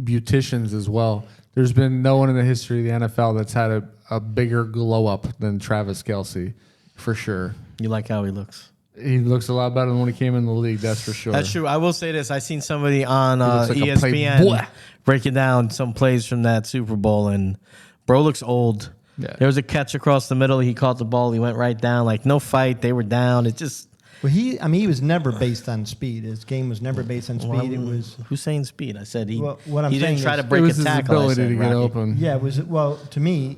Speaker 3: beauticians as well. There's been no one in the history of the NFL that's had a bigger glow up than Travis Kelce, for sure.
Speaker 1: You like how he looks.
Speaker 3: He looks a lot better than when he came in the league, that's for sure.
Speaker 1: That's true. I will say this. I seen somebody on
Speaker 3: looks like a
Speaker 1: ESPN
Speaker 3: playboy.
Speaker 1: breaking down some plays from that Super Bowl, and bro looks old.
Speaker 3: Yeah.
Speaker 1: There was a catch across the middle. He caught the ball. He went right down. Like, no fight. They were down. It just...
Speaker 2: Well, he was never based on speed. His game was never based on speed. It was...
Speaker 1: Who's saying speed? I said he,
Speaker 2: Well, what I'm
Speaker 1: he didn't
Speaker 2: saying
Speaker 1: try
Speaker 2: is-
Speaker 1: to break
Speaker 3: it was
Speaker 1: a
Speaker 3: his
Speaker 1: tackle. I
Speaker 3: ability
Speaker 1: said,
Speaker 3: to get
Speaker 1: Rocky.
Speaker 3: open.
Speaker 2: Yeah, it was. Well, to me,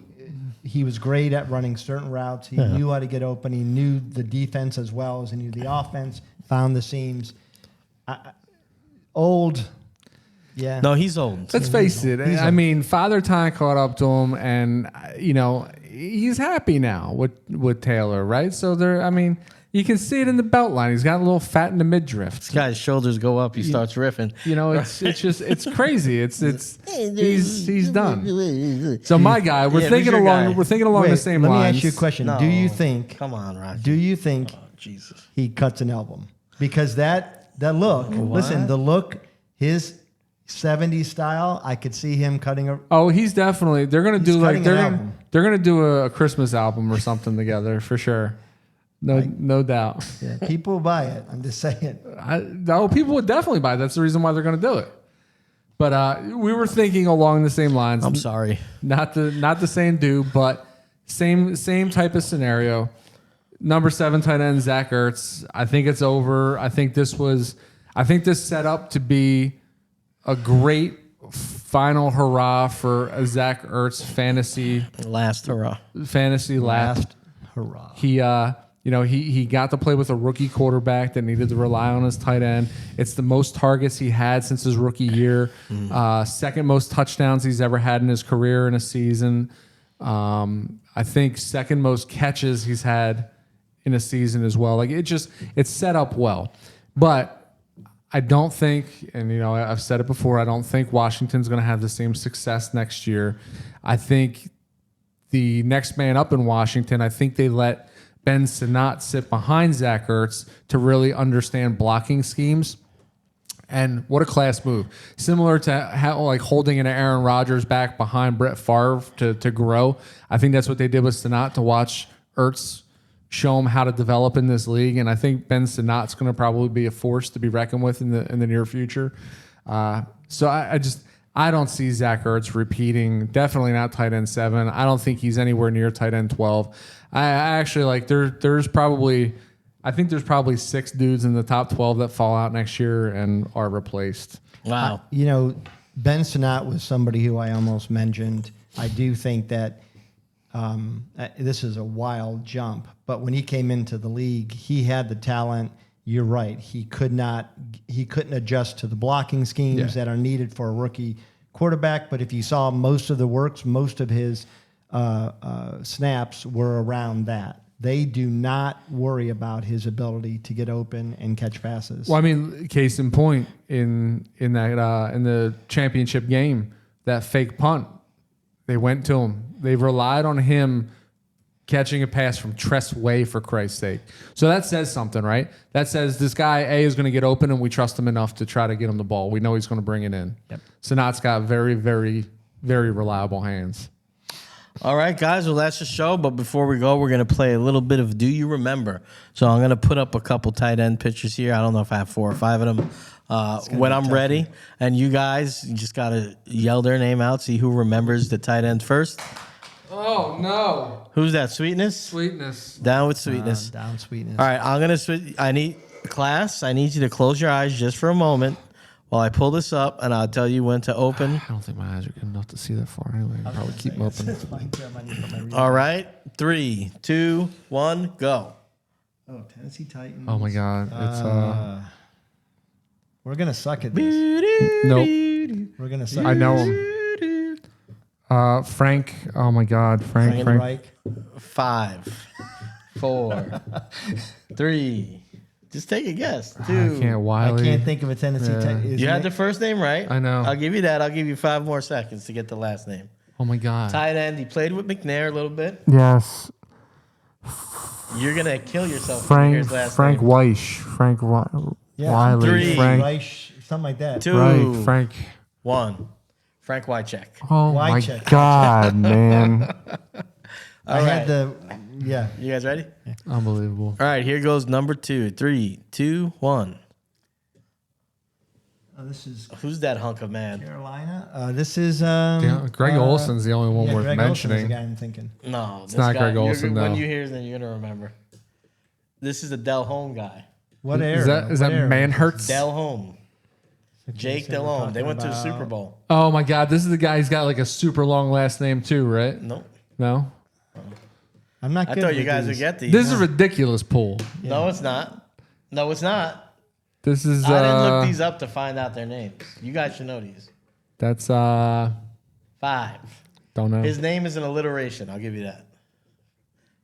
Speaker 2: he was great at running certain routes. He knew how to get open. He knew the defense as well as he knew the offense, found the seams. Old... Yeah.
Speaker 1: No, he's old.
Speaker 3: Let's face it. I mean, Father Time caught up to him, and he's happy now with Taylor, right? So you can see it in the belt line. He's got a little fat in the midriff.
Speaker 1: This guy's shoulders go up. He starts riffing.
Speaker 3: It's crazy. He's done. So my guy, we're
Speaker 1: Yeah,
Speaker 3: thinking
Speaker 1: who's your
Speaker 3: along.
Speaker 1: guy?
Speaker 3: We're thinking along the same
Speaker 2: let
Speaker 3: lines.
Speaker 2: me ask you a question.
Speaker 1: No.
Speaker 2: Do you think?
Speaker 1: Come on, Rocky.
Speaker 2: Do you think
Speaker 1: Jesus.
Speaker 2: he cuts an album? Because that look. Listen, the look, his 70s style. I could see him cutting a.
Speaker 3: Oh, he's definitely. They're gonna do like
Speaker 2: cutting an album.
Speaker 3: they're gonna do a Christmas album or something together for sure. No doubt.
Speaker 2: Yeah, people buy it. I'm just saying.
Speaker 3: People would definitely buy it. That's the reason why they're gonna do it. But we were thinking along the same lines.
Speaker 1: I'm sorry.
Speaker 3: Not the same dude, but same type of scenario. Number 7 tight end Zach Ertz. I think it's over. I think this set up to be a great final hurrah for a Zach Ertz fantasy
Speaker 1: Last hurrah.
Speaker 3: last
Speaker 2: Hurrah.
Speaker 3: He he got to play with a rookie quarterback that needed to rely on his tight end. It's the most targets he had since his rookie year. Second most touchdowns he's ever had in his career in a season. I think second most catches he's had in a season as well. Like it's set up well. But I don't think, and I've said it before, I don't think Washington's going to have the same success next year. I think the next man up in Washington, I think they let Ben Sinnott sit behind Zach Ertz to really understand blocking schemes. And what a class move. Similar to how like holding an Aaron Rodgers back behind Brett Favre to grow. I think that's what they did with Sinnott to watch Ertz show him how to develop in this league. And I think Ben Sinnott's going to probably be a force to be reckoned with in the near future. So I don't see Zach Ertz repeating. Definitely not tight end 7. I don't think he's anywhere near tight end 12. I actually like there's probably 6 dudes in the top 12 that fall out next year and are replaced.
Speaker 1: Wow.
Speaker 2: Ben Sinnott was somebody who I almost mentioned. I do think that this is a wild jump, but when he came into the league, he had the talent. You're right. He couldn't adjust to the blocking schemes that are needed for a rookie quarterback. But if you saw most of his snaps were around that. They do not worry about his ability to get open and catch passes.
Speaker 3: Well, I mean, case in point, in the championship game, that fake punt, they went to him. They relied on him catching a pass from Tress Way, for Christ's sake. So that says something, right? That says this guy, A, is going to get open, and we trust him enough to try to get him the ball. We know he's going to bring it in.
Speaker 2: Yep.
Speaker 3: Sinnott's got very, very, very reliable hands.
Speaker 1: All right, guys. Well, that's the show. But before we go, we're going to play a little bit of Do You Remember? So I'm going to put up a couple tight end pictures here. I don't know if I have 4 or 5 of them. When I'm ready, and you guys, you just got to yell their name out, see who remembers the tight end first.
Speaker 3: Oh, no.
Speaker 1: Who's that? Sweetness?
Speaker 3: Sweetness.
Speaker 1: Down with Sweetness.
Speaker 2: Down Sweetness.
Speaker 1: All right, I'm going to switch. I need you to close your eyes just for a moment while I pull this up, and I'll tell you when to open.
Speaker 3: I don't think my eyes are good enough to see that far anyway. I'll probably keep them open.
Speaker 1: All right, 3, 2, 1, go.
Speaker 2: Oh, Tennessee Titans.
Speaker 3: Oh, my God. It's
Speaker 2: We're going to suck at this.
Speaker 3: nope.
Speaker 2: We're going to suck.
Speaker 3: I know him. Frank. Oh, my God. Frank.
Speaker 2: Reich.
Speaker 1: 5, 4, 3. Just take a guess. 2.
Speaker 3: I can't. Wiley.
Speaker 2: I can't think of a Tennessee Titan.
Speaker 1: You had the first name right.
Speaker 3: I know.
Speaker 1: I'll give you that. I'll give you 5 more seconds to get the last name.
Speaker 3: Oh, my God.
Speaker 1: Tight end. He played with McNair a little bit.
Speaker 3: Yes.
Speaker 1: You're going to kill yourself when you hear his last
Speaker 3: Frank
Speaker 1: name.
Speaker 3: Weish. Frank Wiley.
Speaker 1: 3.
Speaker 3: Frank.
Speaker 2: Reich, something like that.
Speaker 1: 2.
Speaker 3: Right. Frank.
Speaker 1: 1. Frank Wycheck.
Speaker 3: Oh, my
Speaker 2: Wycheck.
Speaker 3: God, man.
Speaker 2: I had the,
Speaker 1: You guys ready?
Speaker 2: Yeah.
Speaker 3: Unbelievable.
Speaker 1: All right, here goes number 2. 3, 2, 1.
Speaker 2: This is
Speaker 1: Who's that hunk of man?
Speaker 2: Carolina. This is
Speaker 3: Greg Olson's the only one worth
Speaker 2: Greg
Speaker 3: mentioning.
Speaker 2: Olson's the guy I'm thinking.
Speaker 1: No,
Speaker 3: It's not Greg Olson,
Speaker 1: When
Speaker 3: no.
Speaker 1: you hear his name, you're going to remember. This is a Del Home guy.
Speaker 2: What era?
Speaker 3: Is that
Speaker 2: What era?
Speaker 3: Manhurts?
Speaker 1: Del Home. Jake
Speaker 2: So we're
Speaker 1: Delhomme. They
Speaker 2: talking
Speaker 1: went to the
Speaker 2: about-
Speaker 1: Super Bowl.
Speaker 3: Oh, my God. This is the guy who's got like a super long last name, too, right?
Speaker 1: Nope.
Speaker 3: No?
Speaker 2: I'm not
Speaker 1: I
Speaker 2: good
Speaker 1: thought you
Speaker 2: with
Speaker 1: guys would
Speaker 2: these.
Speaker 1: get these.
Speaker 3: This is a ridiculous pool.
Speaker 1: No, it's not. No, it's not.
Speaker 3: This is.
Speaker 1: I didn't look these up to find out their names. You guys should know these.
Speaker 3: That's.
Speaker 1: 5.
Speaker 3: Don't know.
Speaker 1: His name is an alliteration. I'll give you that.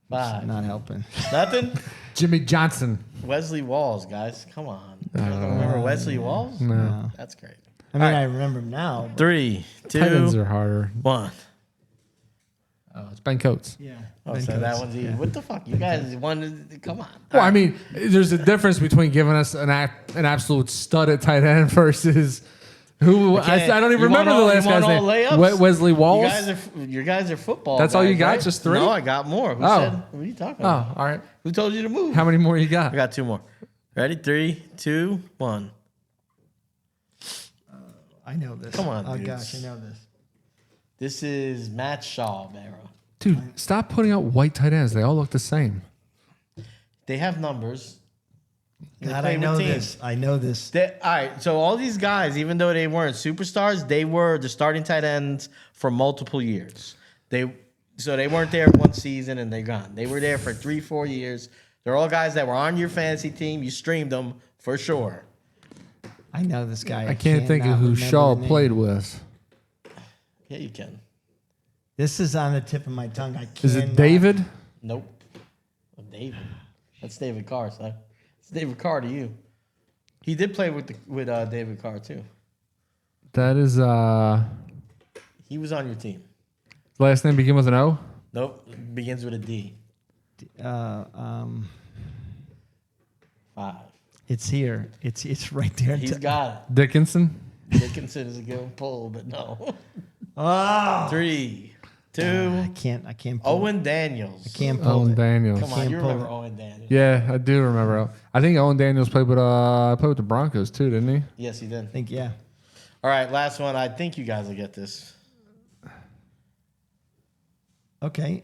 Speaker 1: 5.
Speaker 2: Not helping.
Speaker 1: Nothing?
Speaker 3: Jimmy Johnson.
Speaker 1: Wesley Walls, guys. Come on. You guys don't remember Wesley Walls?
Speaker 3: No.
Speaker 1: That's great.
Speaker 2: I mean, I remember him now. But
Speaker 1: 3,
Speaker 3: Tight ends
Speaker 1: 2,
Speaker 3: are harder.
Speaker 1: 1.
Speaker 3: Oh, it's Ben Coates.
Speaker 2: yeah.
Speaker 1: Oh,
Speaker 2: Ben
Speaker 1: so
Speaker 2: Coates.
Speaker 1: that one's easy.
Speaker 2: Yeah.
Speaker 1: What the fuck? You guys wanted. Come on.
Speaker 3: Well, I mean, there's a difference between giving us an absolute stud at tight end versus who. I don't even
Speaker 1: You
Speaker 3: remember
Speaker 1: want
Speaker 3: the
Speaker 1: all-
Speaker 3: last
Speaker 1: you want
Speaker 3: guy's
Speaker 1: all
Speaker 3: name.
Speaker 1: layups?
Speaker 3: Wesley Walls.
Speaker 1: You guys are football.
Speaker 3: That's all
Speaker 1: guys,
Speaker 3: you got?
Speaker 1: right?
Speaker 3: Just 3?
Speaker 1: No, I got more. Who
Speaker 3: Oh.
Speaker 1: said? What are you talking
Speaker 3: Oh,
Speaker 1: about?
Speaker 3: all right.
Speaker 1: Who told you to move?
Speaker 3: How many more you got?
Speaker 1: I got 2 more. Ready? 3, 2, 1.
Speaker 2: I know this.
Speaker 1: Come on,
Speaker 2: Oh,
Speaker 1: dudes.
Speaker 2: gosh, I know this.
Speaker 1: This is Matt Shaw era.
Speaker 3: Dude, stop putting out white tight ends. They all look the same.
Speaker 1: They have numbers. They
Speaker 2: God,
Speaker 1: play
Speaker 2: I
Speaker 1: with
Speaker 2: know
Speaker 1: teams.
Speaker 2: this. I know this.
Speaker 1: All right, so all these guys, even though they weren't superstars, they were the starting tight ends for multiple years. So they weren't there one season and they're gone. They were there for 3-4 years. They're all guys that were on your fantasy team. You streamed them for sure.
Speaker 2: I know this guy.
Speaker 3: I can't think of
Speaker 2: cannot
Speaker 3: who
Speaker 2: remember
Speaker 3: Shaw
Speaker 2: the name.
Speaker 3: played with.
Speaker 1: Yeah, you can.
Speaker 2: This is on the tip of my tongue. I can't.
Speaker 3: Is it David?
Speaker 1: Nope. David. That's David Carr, son. It's David Carr to you. He did play with David Carr too.
Speaker 3: That is
Speaker 1: He was on your team.
Speaker 3: last name begin with an O?
Speaker 1: Nope. Begins with a D. 5.
Speaker 2: It's here. It's right there.
Speaker 1: He's got
Speaker 3: Dickinson?
Speaker 1: it. Dickinson is a good pull, but no.
Speaker 2: Oh,
Speaker 1: 3, 2.
Speaker 2: I can't. Pull
Speaker 1: Owen
Speaker 2: it.
Speaker 1: Daniels.
Speaker 2: I can't pull
Speaker 3: Owen
Speaker 2: it.
Speaker 3: Daniels.
Speaker 1: Come on,
Speaker 2: Can't
Speaker 1: you
Speaker 2: pull
Speaker 1: remember
Speaker 2: it.
Speaker 1: Owen Daniels?
Speaker 3: Yeah, I do remember. I think Owen Daniels played with the Broncos too, didn't he?
Speaker 1: Yes, he did.
Speaker 2: I think yeah.
Speaker 1: All right, last one. I think you guys will get this.
Speaker 2: Okay.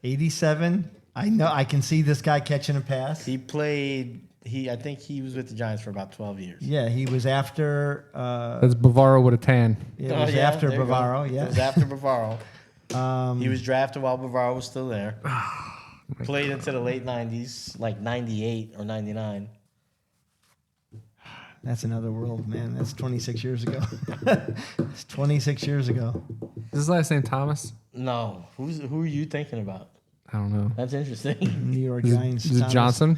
Speaker 2: 87. I know. I can see this guy catching a pass.
Speaker 1: He played. I think he was with the Giants for about 12 years.
Speaker 2: Yeah, he was after.
Speaker 3: That's Bavaro with a tan.
Speaker 2: It was after
Speaker 1: there you go.
Speaker 2: Bavaro. Yeah.
Speaker 1: It was after Bavaro. He was drafted while Bavaro was still there. Played into the late 90s, like 98 or 99.
Speaker 2: That's another world, man. That's 26 years ago. It's 26 years ago.
Speaker 3: Is his last name Thomas?
Speaker 1: No. Who are you thinking about?
Speaker 3: I don't know.
Speaker 1: That's interesting.
Speaker 2: New York
Speaker 3: Is
Speaker 2: Giants.
Speaker 3: it
Speaker 2: Thomas.
Speaker 3: Johnson?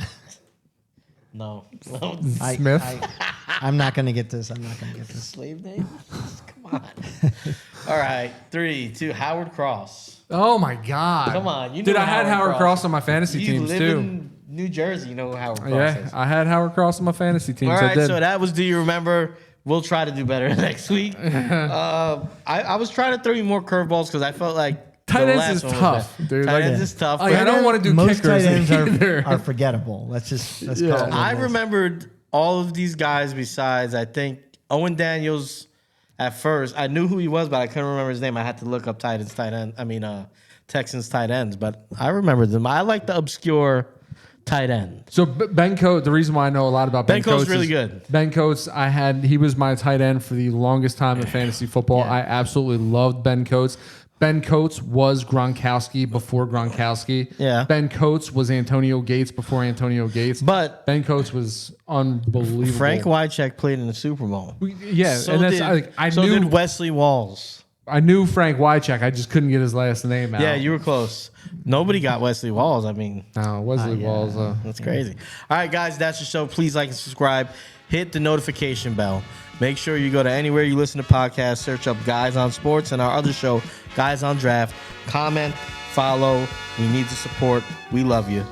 Speaker 1: No.
Speaker 3: Smith?
Speaker 2: I'm not going to get this. I'm not going to get this.
Speaker 1: Slave name? Come on. All right. 3, 2. Howard Cross.
Speaker 3: Oh my God!
Speaker 1: Come on, you
Speaker 3: dude.
Speaker 1: know
Speaker 3: I had
Speaker 1: Howard
Speaker 3: Howard
Speaker 1: Cross.
Speaker 3: Cross on my fantasy
Speaker 1: You
Speaker 3: teams
Speaker 1: live
Speaker 3: too.
Speaker 1: in New Jersey. You know who Howard Cross
Speaker 3: Yeah,
Speaker 1: is.
Speaker 3: I had Howard Cross on my fantasy teams.
Speaker 1: All
Speaker 3: I
Speaker 1: right,
Speaker 3: did.
Speaker 1: so that was Do You Remember? We'll try to do better next week. I was trying to throw you more curveballs because I felt like
Speaker 3: Tight
Speaker 1: the
Speaker 3: ends
Speaker 1: last
Speaker 3: is
Speaker 1: one was
Speaker 3: tough,
Speaker 1: bad.
Speaker 3: dude.
Speaker 1: Tight
Speaker 3: Like,
Speaker 1: ends is tough.
Speaker 3: Like, I don't want to do
Speaker 2: Most
Speaker 3: kickers
Speaker 2: tight ends
Speaker 3: either.
Speaker 2: are forgettable. Let's call it.
Speaker 1: I
Speaker 2: what it is.
Speaker 1: remembered all of these guys besides, I think, Owen Daniels at first. I knew who he was, but I couldn't remember his name. I had to look up Texans tight ends, but I remembered them. I like the obscure tight end.
Speaker 3: So Ben Coates, the reason why I know a lot about Ben
Speaker 1: Coates
Speaker 3: Coates
Speaker 1: really
Speaker 3: is
Speaker 1: good.
Speaker 3: Ben Coates, he was my tight end for the longest time in fantasy football.
Speaker 1: Yeah.
Speaker 3: I absolutely loved Ben Coates. Ben Coates was Gronkowski before Gronkowski.
Speaker 1: Yeah.
Speaker 3: Ben Coates was Antonio Gates before Antonio Gates.
Speaker 1: But
Speaker 3: Ben Coates was unbelievable.
Speaker 1: Frank Wycheck played in the Super Bowl.
Speaker 3: Yeah,
Speaker 1: So
Speaker 3: and that's
Speaker 1: did,
Speaker 3: I
Speaker 1: so
Speaker 3: knew
Speaker 1: did Wesley Walls.
Speaker 3: I knew Frank Wycheck. I just couldn't get his last name out.
Speaker 1: Yeah, you were close. Nobody got Wesley Walls. I mean,
Speaker 3: No, Wesley Walls.
Speaker 1: that's crazy. All right, guys, that's the show. Please like and subscribe. Hit the notification bell. Make sure you go to anywhere you listen to podcasts, search up Guys on Sports and our other show, Guys on Draft. Comment, follow. We need the support. We love you.